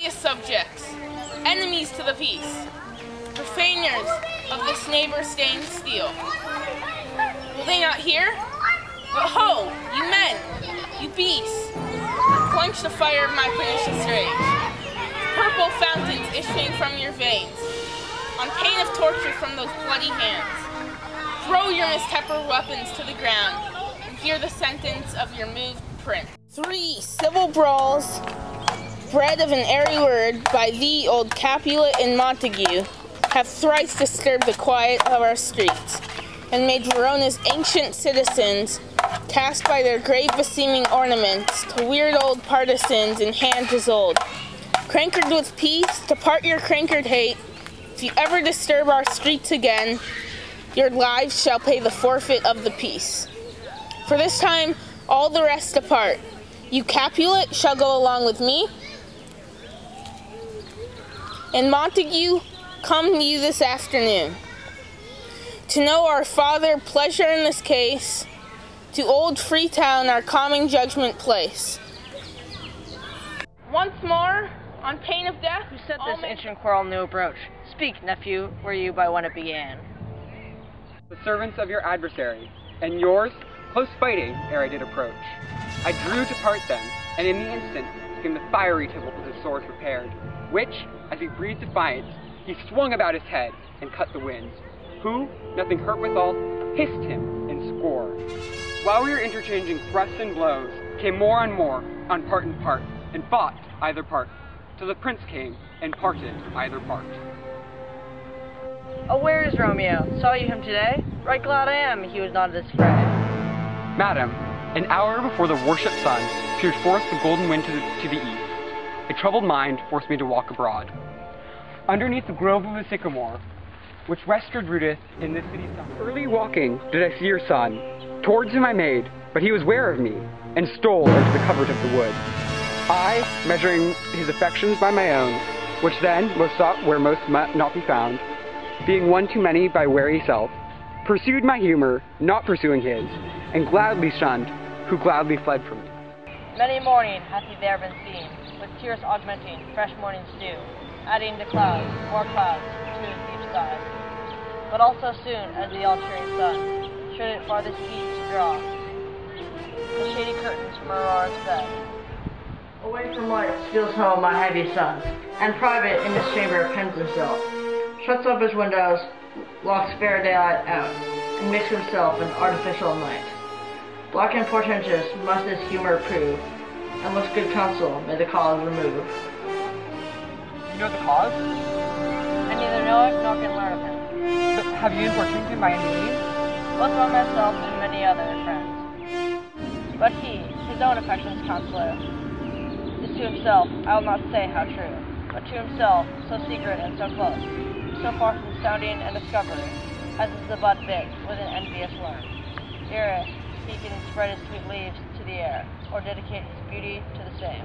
Subjects, enemies to the peace, profaners of this neighbor-stained steel. Will they not hear? But ho, you men, you beasts, quench the fire of my pernicious rage. Purple fountains issuing from your veins, on pain of torture from those bloody hands. Throw your mistempered weapons to the ground, and hear the sentence of your moved prince. 3 civil brawls, bred of an airy word by thee, old Capulet and Montague, have thrice disturbed the quiet of our streets, and made Verona's ancient citizens, cast by their grave beseeming ornaments, to weird old partisans in hands as old. Crankered with peace, to part your crankered hate, if you ever disturb our streets again, your lives shall pay the forfeit of the peace. For this time, all the rest depart. You Capulet shall go along with me, and Montague, come you this afternoon. To know our father pleasure in this case, to old Freetown our calming judgment place. Once more, on pain of death, who set this ancient quarrel no approach? Speak, nephew, were you by when it began? The servants of your adversary, and yours, close fighting ere I did approach. I drew to part them, and in the instant came the fiery tibble with his sword prepared, which, as he breathed defiance, he swung about his head and cut the winds, who, nothing hurt withal, hissed him in score. While we were interchanging thrusts and blows, came more and more, on part and part, and fought either part, till the prince came and parted either part. Oh, where is Romeo? Saw you him today? Right glad I am he was not at this fray. Madam, an hour before the worshipped sun peered forth the golden wind to the east, a troubled mind forced me to walk abroad. Underneath the grove of the sycamore, which westward rooteth in this city's sun. Early walking did I see your son. Towards him I made, but he was ware of me, and stole into the covert of the wood. I, measuring his affections by my own, which then most sought where most might not be found, being one too many by wary self, pursued my humor, not pursuing his, and gladly shunned, who gladly fled from me. Many a morning hath he there been seen, with tears augmenting fresh morning's dew, adding to clouds, more clouds, to his deep sighs. But also soon as the all-cheering sun should it farthest heat to draw the shady curtains from Aurora's bed. Away from light steals home my heavy son, and private in his chamber pens himself, shuts up his windows, locks fair daylight out, and makes himself an artificial night. Black and portentous must his humor prove, and with good counsel may the cause remove. You know the cause? I neither know it nor can learn of him. But have you importuned him by any means? Both by myself and many other friends. But he, his own affections counselor, is to himself, I will not say how true, but to himself so secret and so close, so far from sounding and discovery, as is the bud big with an envious worm, ere he can spread his sweet leaves to the air, or dedicate his beauty to the same.